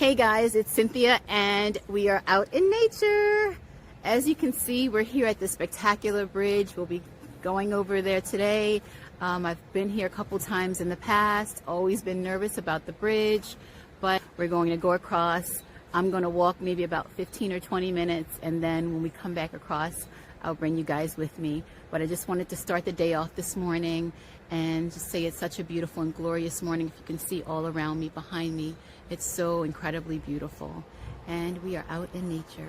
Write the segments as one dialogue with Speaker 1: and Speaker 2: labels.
Speaker 1: Hey guys, it's Cynthia and we are out in nature. As you can see, we're here at the spectacular bridge. We'll be going over there today. I've been here a couple times in the past, always been nervous about the bridge, but we're going to go across. I'm going to walk maybe about 15 or 20 minutes, and then when we come back across, I'll bring you guys with me. But I just wanted to start the day off this morning and just say it's such a beautiful and glorious morning. If you can see all around me, behind me, it's so incredibly beautiful. And we are out in nature.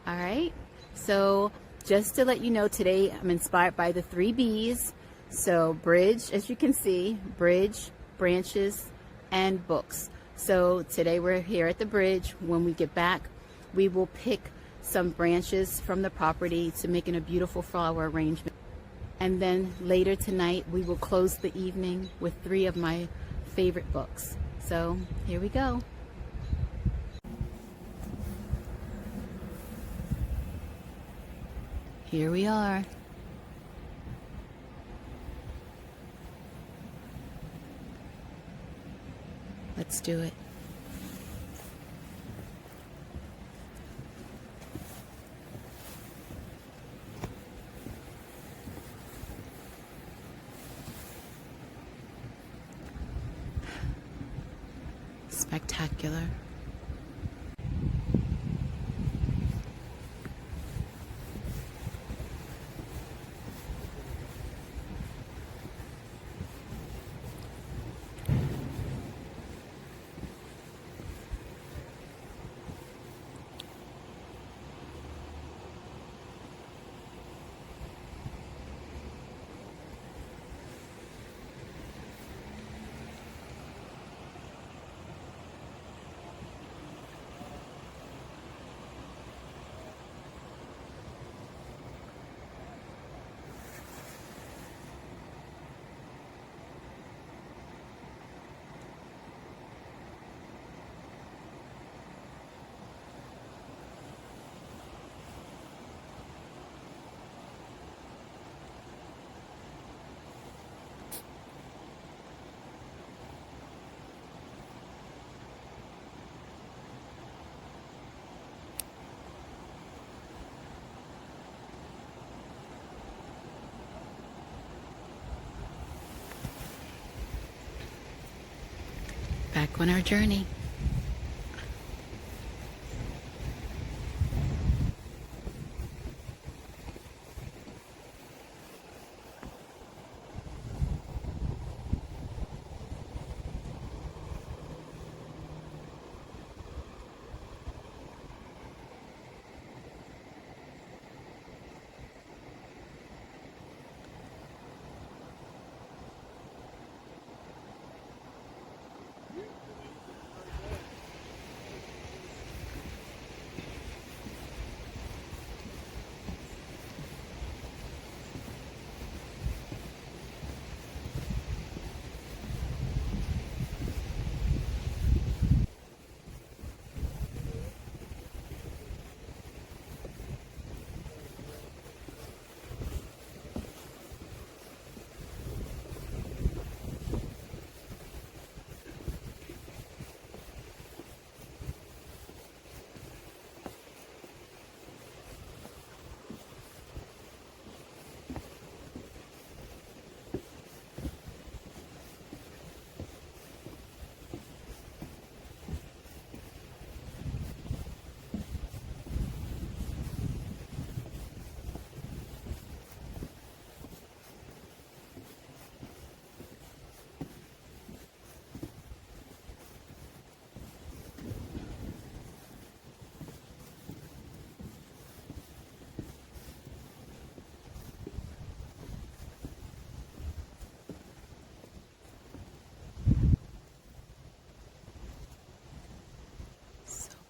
Speaker 1: All right. So just to let you know, today I'm inspired by the 3 B's. So bridge, as you can see, bridge, branches, and books. So today we're here at the bridge. When we get back, we will pick some branches from the property to make in a beautiful flower arrangement. And then later tonight, we will close the evening with 3 of my favorite books. So here we go. Here we are. Let's do it. Spectacular. Back on our journey.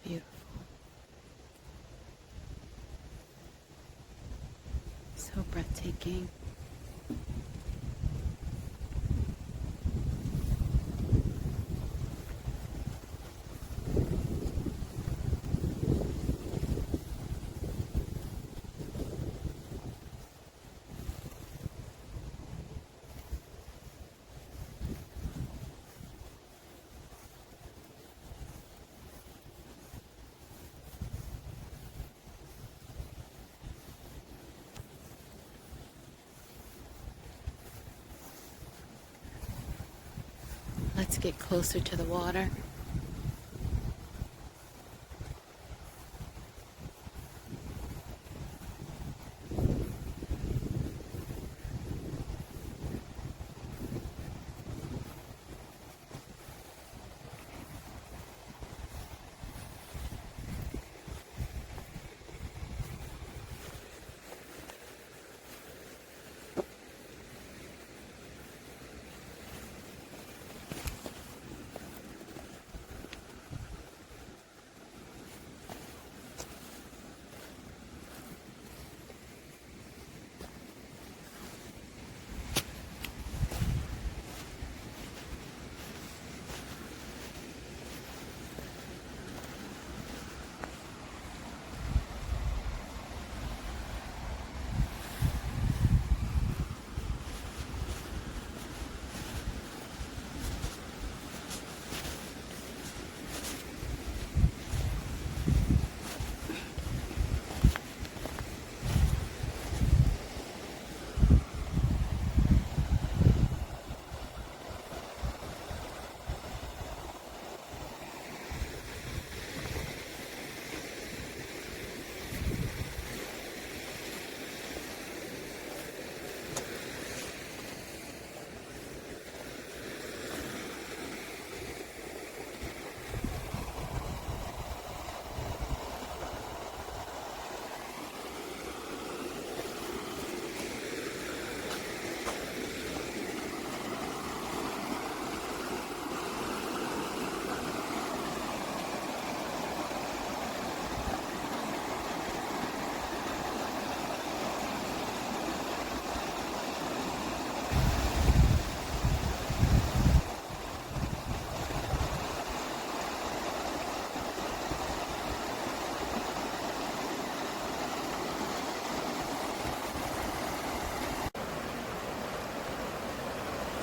Speaker 1: Beautiful. So breathtaking. Let's get closer to the water.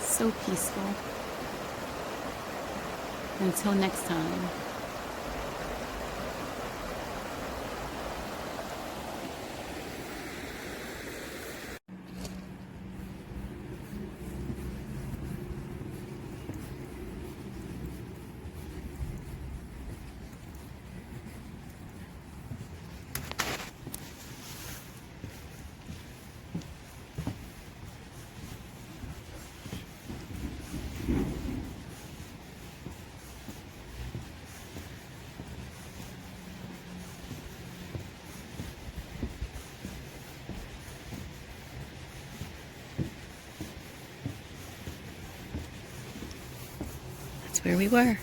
Speaker 1: So peaceful. Until next time. That's where we were.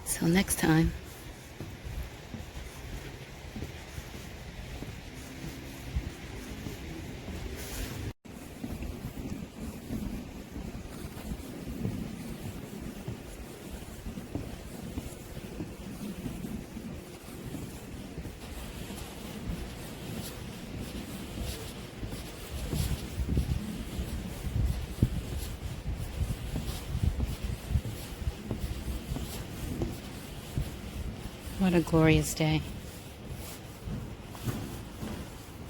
Speaker 1: Till next time. What a glorious day.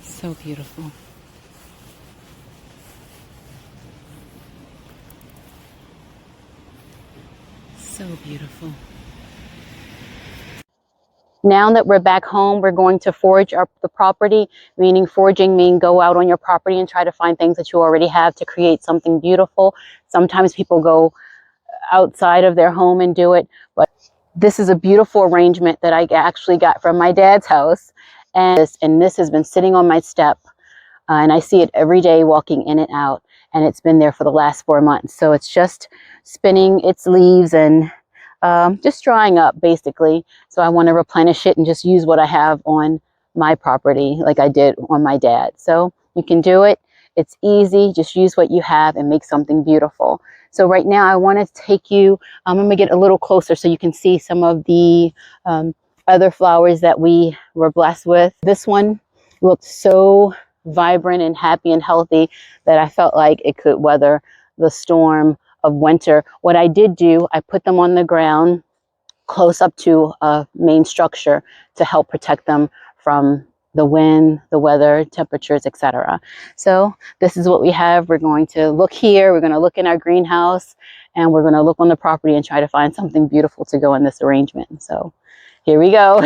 Speaker 1: So beautiful. So beautiful. Now that we're back home, we're going to forage the property, meaning foraging means go out on your property and try to find things that you already have to create something beautiful. Sometimes people go outside of their home and do it, but this is a beautiful arrangement that I actually got from my dad's house, and this has been sitting on my step, and I see it every day walking in and out, and it's been there for the last 4 months. So it's just spinning its leaves and just drying up basically. So I want to replenish it and just use what I have on my property like I did on my dad. So you can do it. It's easy. Just use what you have and make something beautiful. So right now I want to take you, I'm going to get a little closer so you can see some of the other flowers that we were blessed with. This one looked so vibrant and happy and healthy that I felt like it could weather the storm of winter. What I did do, I put them on the ground close up to a main structure to help protect them from the wind, the weather, temperatures, etc. So this is what we have. We're going to look here, we're going to look in our greenhouse, and we're going to look on the property and try to find something beautiful to go in this arrangement. So here we go.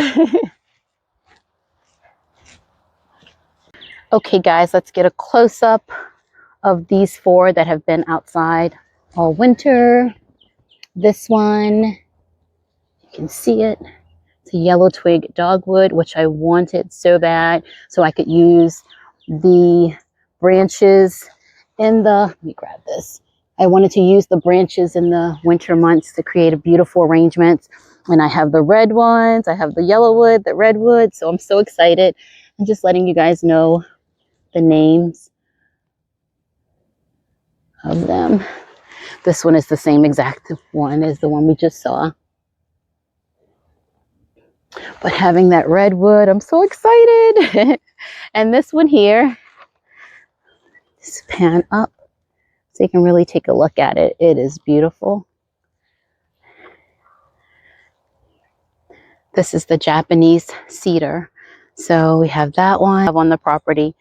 Speaker 1: Okay guys, let's get a close-up of these 4 that have been outside all winter. This one, you can see it. It's a yellow twig dogwood, which I wanted so bad so I could use the branches in the, let me grab this. I wanted to use the branches in the winter months to create a beautiful arrangement. And I have the red ones, I have the yellow wood, the redwood. So I'm so excited. I'm just letting you guys know the names of them. This one is the same exact one as the one we just saw. But having that redwood, I'm so excited. And this one here, just pan up so you can really take a look at it. It is beautiful. This is the Japanese cedar. So we have that one on the property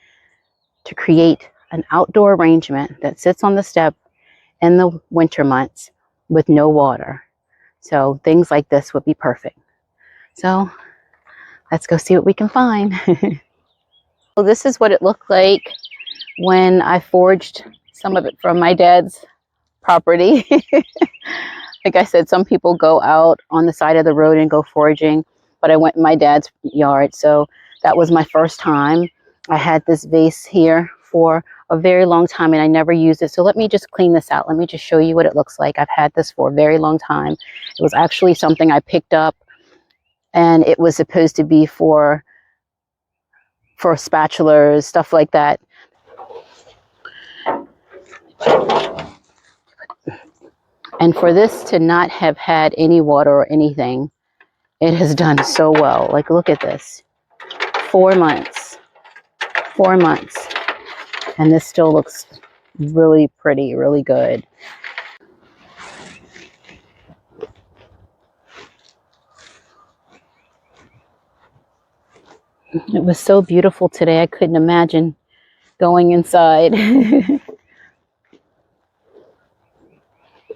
Speaker 1: to create an outdoor arrangement that sits on the step in the winter months with no water. So things like this would be perfect. So let's go see what we can find. So this is what it looked like when I foraged some of it from my dad's property. Like I said, some people go out on the side of the road and go foraging, but I went in my dad's yard. So that was my first time. I had this vase here for a very long time and I never used it. So let me just clean this out. Let me just show you what it looks like. I've had this for a very long time. It was actually something I picked up and it was supposed to be for spatulas, stuff like that. And for this to not have had any water or anything, it has done so well. Like, look at this. 4 months. 4 months. And this still looks really pretty, really good. It was so beautiful today. I couldn't imagine going inside.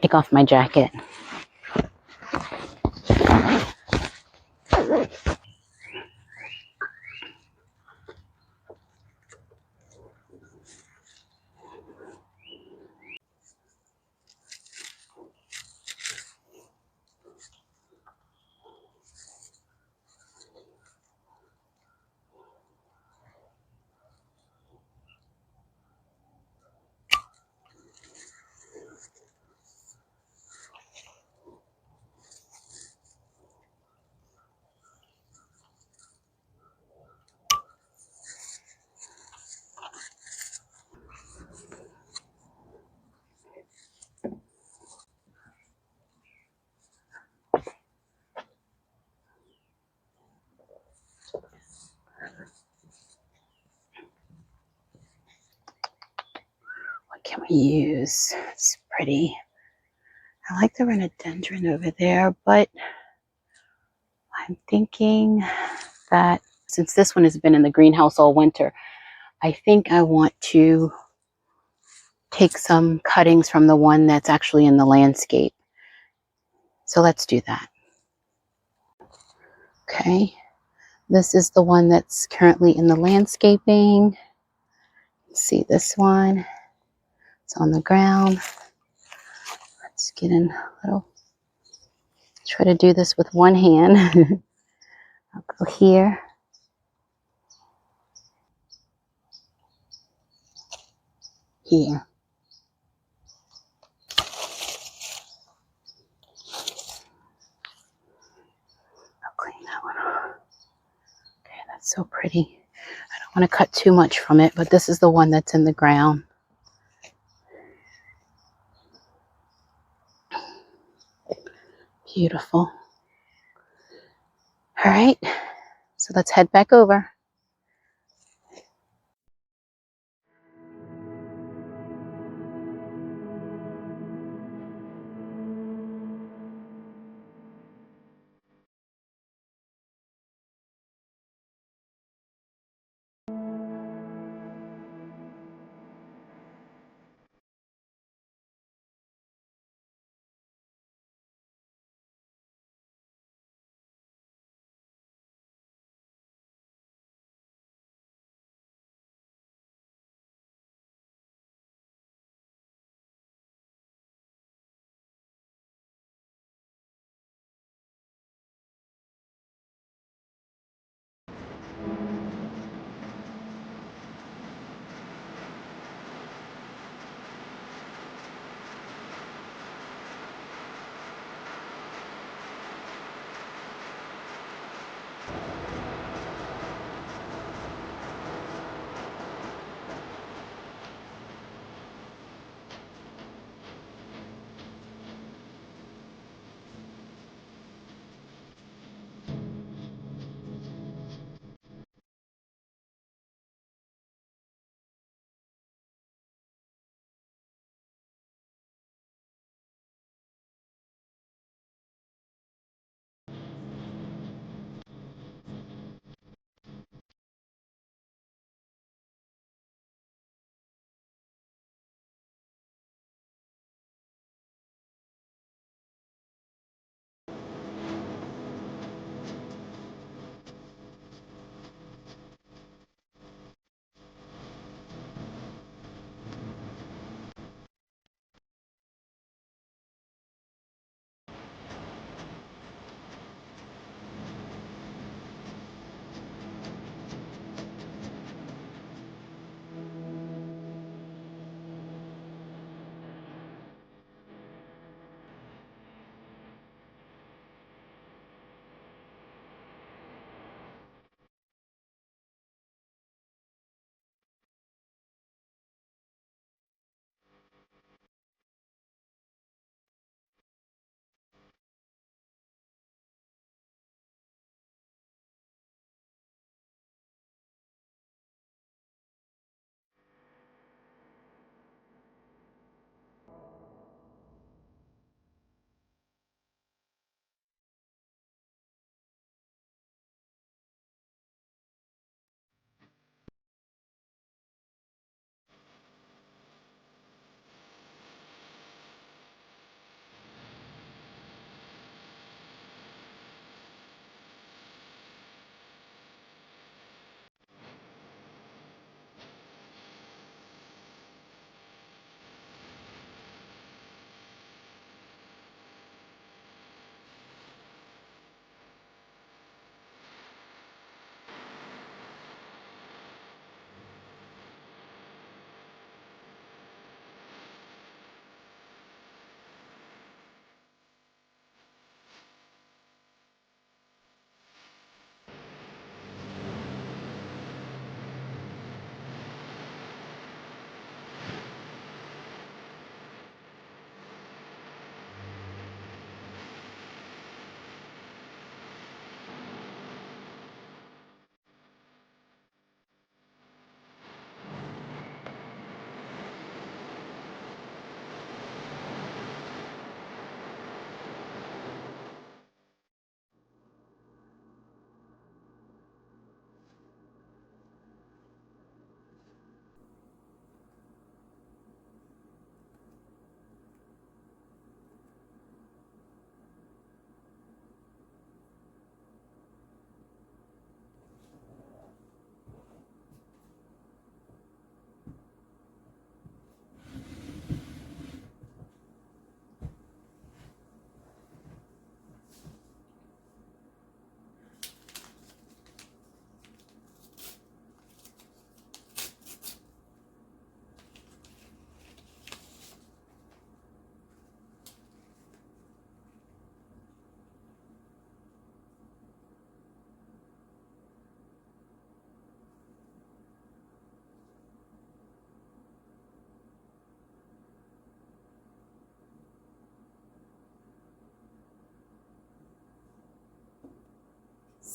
Speaker 1: Take off my jacket. What can we use? It's pretty. I like the rhododendron over there, but I'm thinking that since this one has been in the greenhouse all winter, I think I want to take some cuttings from the one that's actually in the landscape. So let's do that. Okay, this is the one that's currently in the landscaping. See this one? It's on the ground. Let's get in a little. Try to do this with one hand. I'll go here. Here. I'll clean that one off. Okay, that's so pretty. I don't want to cut too much from it, but this is the one that's in the ground. Beautiful. All right, so let's head back over.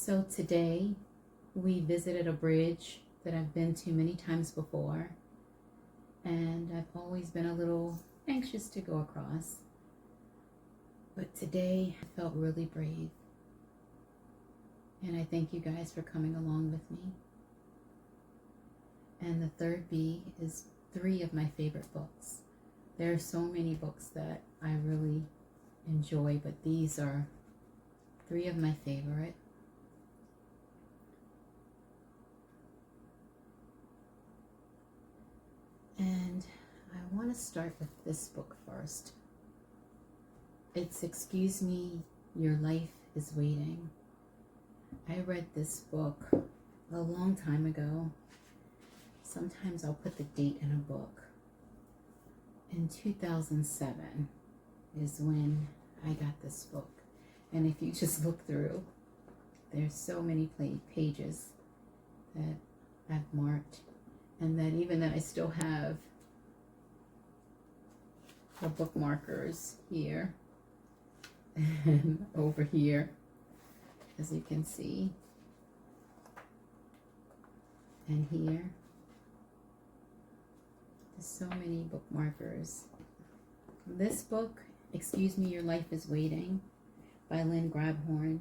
Speaker 1: So today we visited a bridge that I've been to many times before, and I've always been a little anxious to go across. But today I felt really brave, and I thank you guys for coming along with me. And the third B is 3 of my favorite books. There are so many books that I really enjoy, but these are 3 of my favorite. And I want to start with this book first. It's Excuse Me, Your Life is Waiting. I read this book a long time ago. Sometimes I'll put the date in a book. In 2007 is when I got this book. And if you just look through, there's so many pages that I've marked, and that even that I still have the bookmarkers here and over here, as you can see, and here. There's so many bookmarkers. This book, Excuse Me, Your Life is Waiting, by Lynn Grabhorn.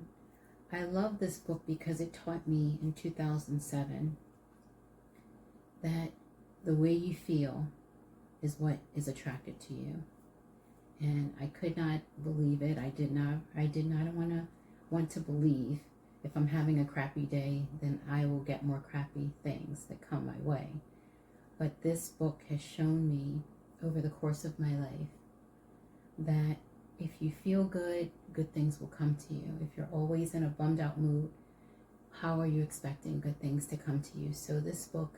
Speaker 1: I love this book because it taught me in 2007 that the way you feel is what is attracted to you. And I could not believe it. I did not want to believe if I'm having a crappy day, then I will get more crappy things that come my way. But this book has shown me over the course of my life that if you feel good, good things will come to you. If you're always in a bummed out mood, how are you expecting good things to come to you? So this book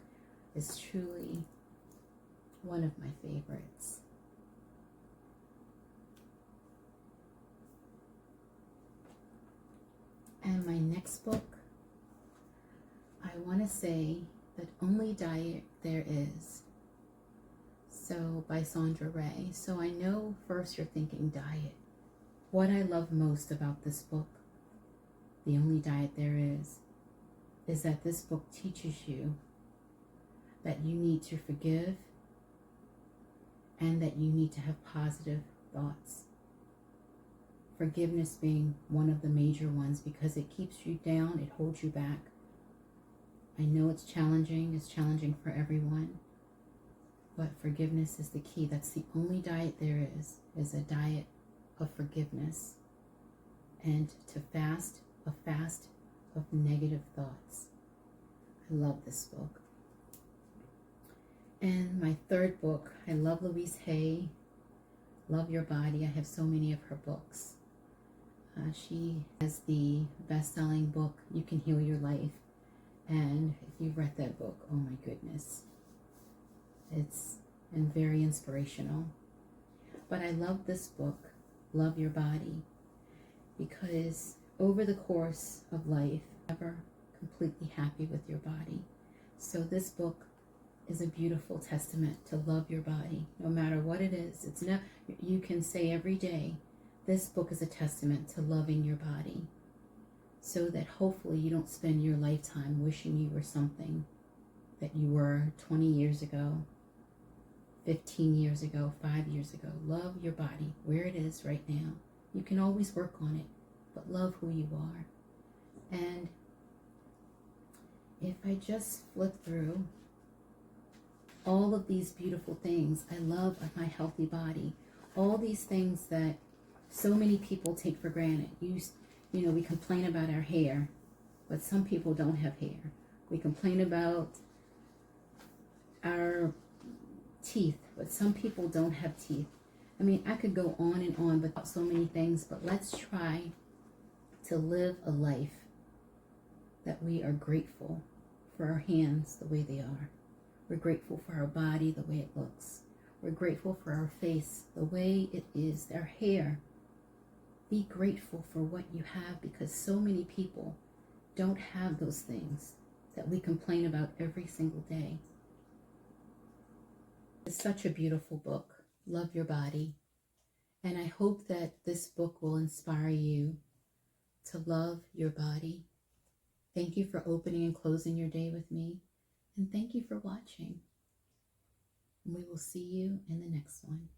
Speaker 1: is truly one of my favorites. And my next book, I want to say that Only Diet There Is. So by Sandra Ray. So I know first you're thinking diet. What I love most about this book, The Only Diet There is that this book teaches you that you need to forgive and that you need to have positive thoughts. Forgiveness being one of the major ones, because it keeps you down, it holds you back. I know it's challenging for everyone, but forgiveness is the key. That's the only diet there is a diet of forgiveness, and to fast, a fast of negative thoughts. I love this book. And my third book, I love Louise Hay, Love Your Body. I have so many of her books. She has the best-selling book, You Can Heal Your Life. And if you've read that book, oh my goodness, it's very inspirational. But I love this book, Love Your Body, because over the course of life, you're never completely happy with your body. So this book is a beautiful testament to love your body, no matter what it is. It's not, you can say every day, this book is a testament to loving your body, so that hopefully you don't spend your lifetime wishing you were something that you were 20 years ago, 15 years ago, 5 years ago. Love your body where it is right now. You can always work on it, but love who you are. And if I just flip through all of these beautiful things I love of my healthy body, all these things that so many people take for granted. You know, we complain about our hair, but some people don't have hair. We complain about our teeth, but some people don't have teeth. I mean, I could go on and on about so many things, but let's try to live a life that we are grateful for our hands the way they are. We're grateful for our body the way it looks. We're grateful for our face the way it is, our hair. Be grateful for what you have, because so many people don't have those things that we complain about every single day. It's such a beautiful book, Love Your Body. And I hope that this book will inspire you to love your body Thank you for opening and closing your day with me. And thank you for watching. And we will see you in the next one.